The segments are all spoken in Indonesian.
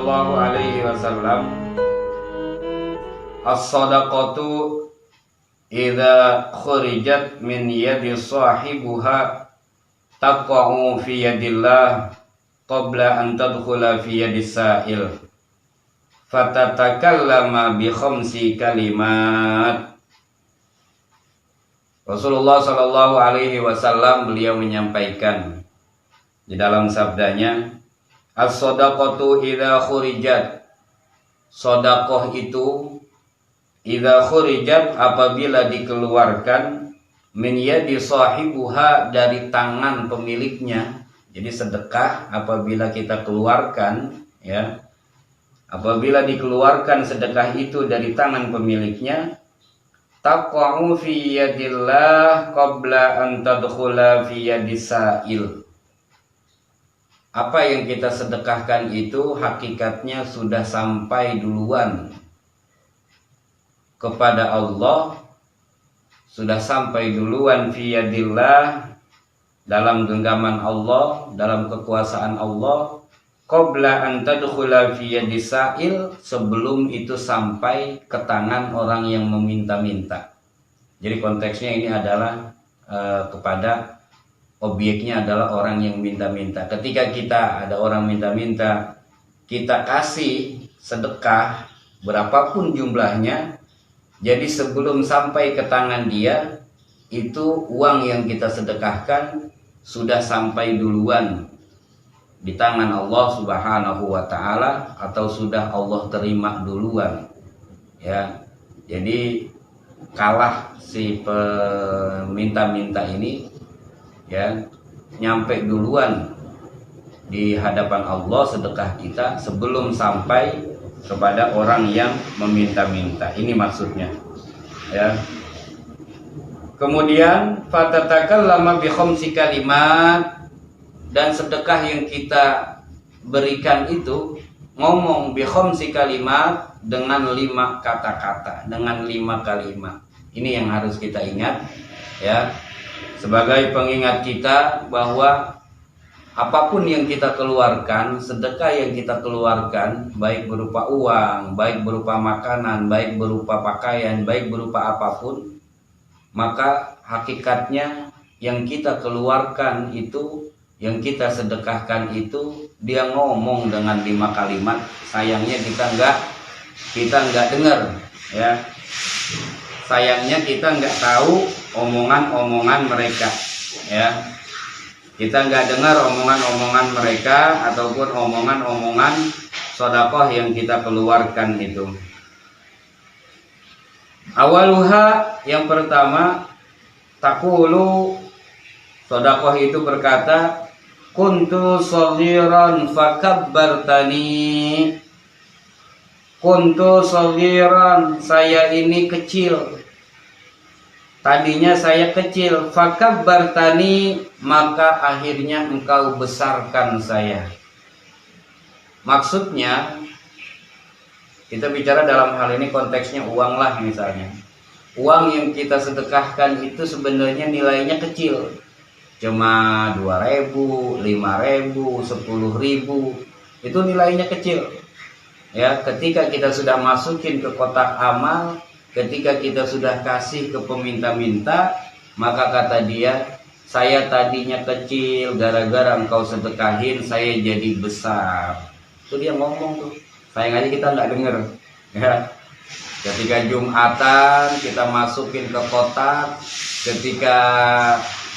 sallallahu alaihi wasallam, as-sadaqatu idza khurijat min yadi sahibuha taqa'u fi yadillah qabla an tadkhula fi yadis sa'il fatatakallama bi khamsi kalimat. Rasulullah sallallahu alaihi wasallam beliau menyampaikan di dalam sabdanya, as-sadaqatu idza khurijat, sedekah itu idza khurijat apabila dikeluarkan, min yadi sahibuha dari tangan pemiliknya. Jadi sedekah apabila kita keluarkan, ya, apabila dikeluarkan sedekah itu dari tangan pemiliknya, taqa'u fi yadillah qabla an tadkhula fi yadis sa'il. Apa yang kita sedekahkan itu hakikatnya sudah sampai duluan kepada Allah, sudah sampai duluan fi yadillah, dalam genggaman Allah, dalam kekuasaan Allah, qabla an tadkhula fi yadis sa'il, sebelum itu sampai ke tangan orang yang meminta-minta. Jadi konteksnya ini adalah kepada objeknya adalah orang yang minta-minta. Ketika kita ada orang minta-minta, kita kasih sedekah berapapun jumlahnya, jadi sebelum sampai ke tangan dia, itu uang yang kita sedekahkan sudah sampai duluan di tangan Allah Subhanahu wa ta'ala, atau sudah Allah terima duluan, ya. Jadi kalah si peminta-minta ini, ya, nyampe duluan di hadapan Allah sedekah kita sebelum sampai kepada orang yang meminta-minta. Ini maksudnya, ya. Kemudian fatatakallama bi khamsi kalimat, dan sedekah yang kita berikan itu ngomong bi khamsi kalimat, dengan 5 kata-kata, dengan 5 kalimat. Ini yang harus kita ingat, ya, sebagai pengingat kita bahwa apapun yang kita keluarkan, sedekah yang kita keluarkan, baik berupa uang, baik berupa makanan, baik berupa pakaian, baik berupa apapun, maka hakikatnya yang kita keluarkan itu, yang kita sedekahkan itu, dia ngomong dengan 5 kalimat. Sayangnya kita nggak dengar, ya. Sayangnya kita nggak tahu omongan-omongan mereka, ya. Kita nggak dengar omongan-omongan mereka ataupun omongan-omongan sedekah yang kita keluarkan itu. Awaluha, yang pertama, taqulu, sedekah itu berkata, kuntu shaghiran fakabbartani. Kuntu shaghiran, saya ini kecil. Tadinya saya kecil, fakabbartani, maka akhirnya engkau besarkan saya. Maksudnya, kita bicara dalam hal ini konteksnya uang lah misalnya. Uang yang kita sedekahkan itu sebenarnya nilainya kecil. Cuma 2.000, 5.000, 10.000. Itu nilainya kecil. Ya, ketika kita sudah masukin ke kotak amal, ketika kita sudah kasih ke peminta-minta, maka kata dia, saya tadinya kecil, gara-gara engkau sedekahin, saya jadi besar. Itu dia ngomong tuh. Sayang aja kita nggak denger, ya. Ketika Jumatan kita masukin ke kotak, ketika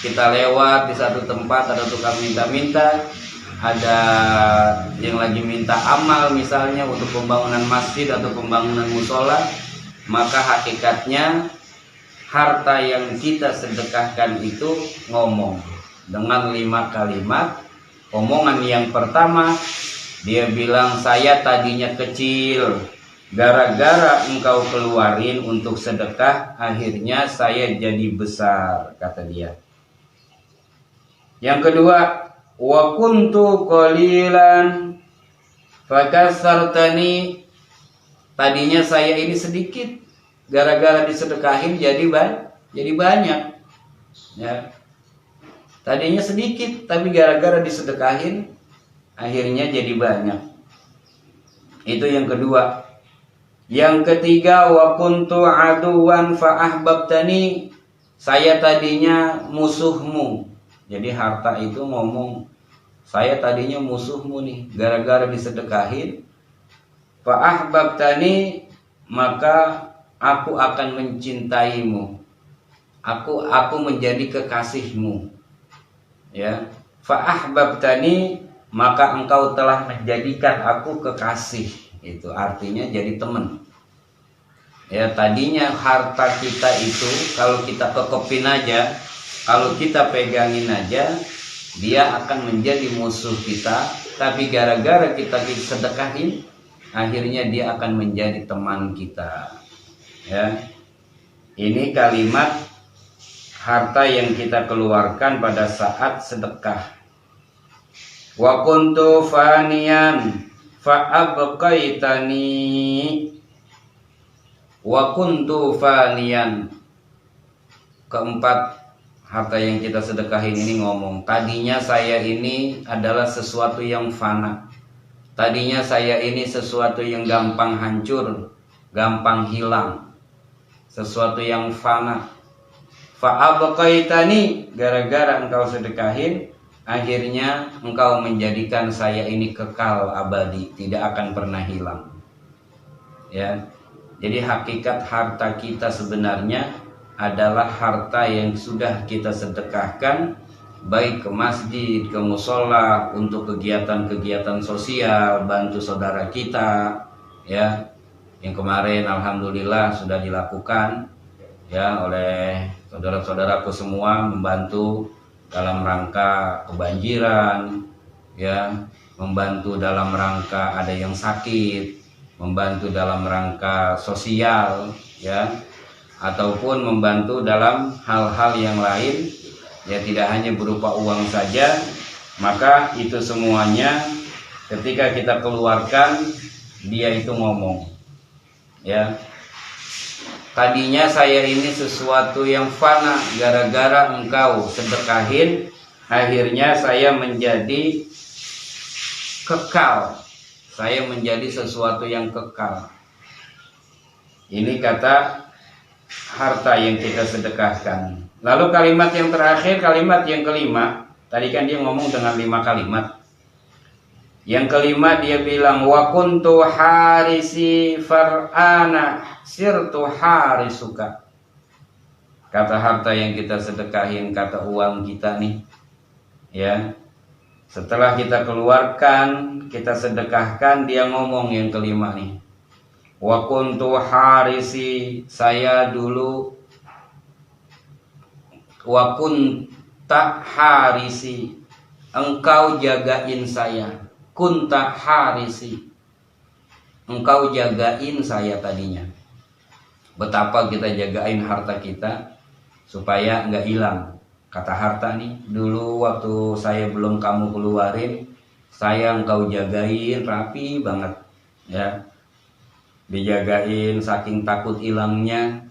kita lewat di satu tempat ada tukang minta-minta, ada yang lagi minta amal misalnya untuk pembangunan masjid atau pembangunan musola, maka hakikatnya harta yang kita sedekahkan itu ngomong dengan 5 kalimat. Omongan yang pertama, dia bilang, saya tadinya kecil, gara-gara engkau keluarin untuk sedekah, akhirnya saya jadi besar, kata dia. Yang kedua, wa kuntu qalilan fakasartani, tadinya saya ini sedikit, gara-gara disedekahin jadi banyak, ya. Tadinya sedikit, tapi gara-gara disedekahin akhirnya jadi banyak. Itu yang kedua. Yang ketiga, wa kuntu aduwan fa ahbabtani. Saya tadinya musuhmu. Jadi harta itu ngomong, saya tadinya musuhmu nih, gara-gara disedekahin. Fa ahbabtani, maka aku akan mencintaimu. Aku menjadi kekasihmu. Ya. Fa ahbabtani, maka engkau telah menjadikan aku kekasih. Itu artinya jadi teman. Ya, tadinya harta kita itu kalau kita kekepin aja, kalau kita pegangin aja, dia akan menjadi musuh kita. Tapi gara-gara kita sedekahin, akhirnya dia akan menjadi teman kita. Ya, ini kalimat harta yang kita keluarkan pada saat sedekah. Wa kuntu faniyan fa'abqaitani. Wa kuntu faniyan. Keempat, harta yang kita sedekahin ini ngomong, tadinya saya ini adalah sesuatu yang fana. Tadinya saya ini sesuatu yang gampang hancur, gampang hilang, sesuatu yang fana. Fa'abqaitani, gara-gara engkau sedekahin, akhirnya engkau menjadikan saya ini kekal abadi, tidak akan pernah hilang. Ya. Jadi hakikat harta kita sebenarnya adalah harta yang sudah kita sedekahkan, baik ke masjid, ke musola, untuk kegiatan-kegiatan sosial, bantu saudara kita, ya. Yang kemarin alhamdulillah sudah dilakukan, ya, oleh saudara-saudaraku semua, membantu dalam rangka kebanjiran, ya, membantu dalam rangka ada yang sakit, membantu dalam rangka sosial, ya, ataupun membantu dalam hal-hal yang lain, ya, tidak hanya berupa uang saja. Maka itu semuanya ketika kita keluarkan, dia itu ngomong, ya, tadinya saya ini sesuatu yang fana, gara-gara engkau sedekahin, akhirnya saya menjadi kekal. Saya menjadi sesuatu yang kekal. Ini kata harta yang kita sedekahkan. Lalu kalimat yang terakhir, kalimat yang kelima. Tadi kan dia ngomong dengan 5 kalimat. Yang kelima dia bilang, wa kuntu harisi far'ana sirtu harisuka. Kata harta yang kita sedekahin, kata uang kita nih, ya, setelah kita keluarkan, kita sedekahkan, dia ngomong yang kelima nih. Wa kuntu harisi, saya dulu. Wa kunta harisi, engkau jagain saya. Kunta harisi, engkau jagain saya tadinya. Betapa kita jagain harta kita supaya nggak hilang. Kata harta nih, dulu waktu saya belum kamu keluarin, saya engkau jagain rapi banget, ya, dijagain saking takut hilangnya,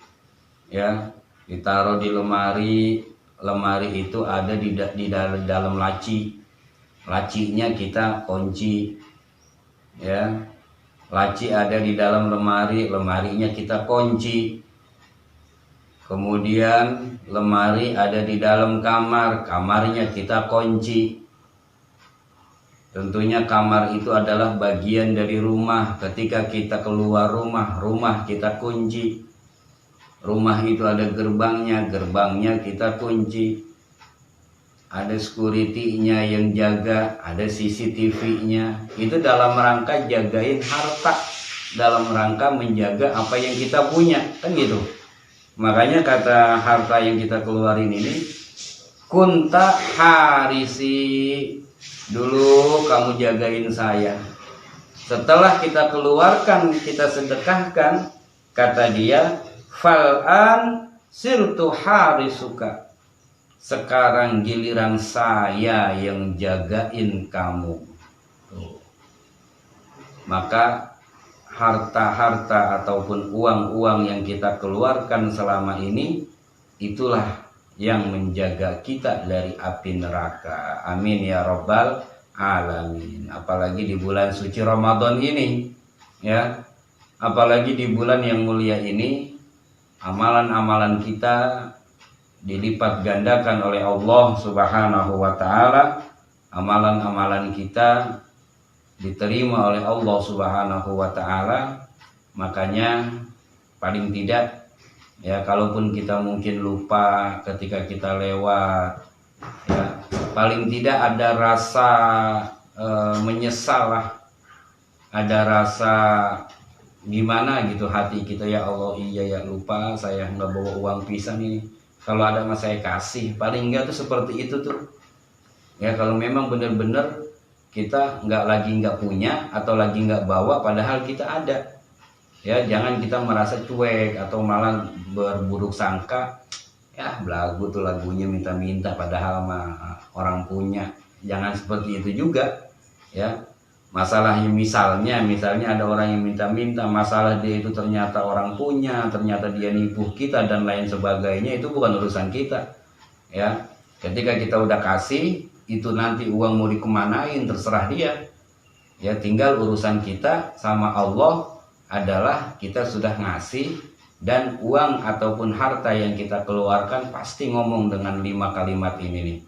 ya, ditaruh di lemari. Lemari itu ada di dalam laci, lacinya kita kunci, ya, laci ada di dalam lemari, lemarinya kita kunci. Kemudian lemari ada di dalam kamar, kamarnya kita kunci. Tentunya kamar itu adalah bagian dari rumah. Ketika kita keluar rumah, rumah kita kunci. Rumah itu ada gerbangnya, gerbangnya kita kunci. Ada security-nya yang jaga, ada CCTV-nya. Itu dalam rangka jagain harta, dalam rangka menjaga apa yang kita punya, kan gitu. Makanya kata harta yang kita keluarin ini, kunta harisi, dulu kamu jagain saya. Setelah kita keluarkan, kita sedekahkan, kata dia, fal'an sirtu harisuka, sekarang giliran saya yang jagain kamu. Tuh. Maka harta-harta ataupun uang-uang yang kita keluarkan selama ini, itulah yang menjaga kita dari api neraka. Amin ya rabbal alamin. Apalagi di bulan suci Ramadan ini, ya. Apalagi di bulan yang mulia ini, amalan-amalan kita dilipat gandakan oleh Allah Subhanahu wa taala. Amalan-amalan kita diterima oleh Allah Subhanahu wa taala. Makanya paling tidak ya, kalaupun kita mungkin lupa ketika kita lewat, ya paling tidak ada rasa menyesal lah, ada rasa gimana gitu hati kita, ya Allah iya ya lupa saya nggak bawa uang pisan ini, kalau ada mas saya kasih. Paling enggak tuh seperti itu tuh ya, kalau memang benar-benar kita nggak punya atau lagi nggak bawa padahal kita ada. Ya jangan kita merasa cuek atau malah berburuk sangka, ya belagu tuh lagunya minta-minta padahal mah orang punya. Jangan seperti itu juga ya. Masalahnya misalnya ada orang yang minta-minta, masalah dia itu ternyata orang punya, ternyata dia nipu kita dan lain sebagainya, itu bukan urusan kita ya. Ketika kita udah kasih, itu nanti uang mau dikemanain terserah dia ya. Tinggal urusan kita sama Allah adalah kita sudah ngasih, dan uang ataupun harta yang kita keluarkan pasti ngomong dengan 5 kalimat ini nih.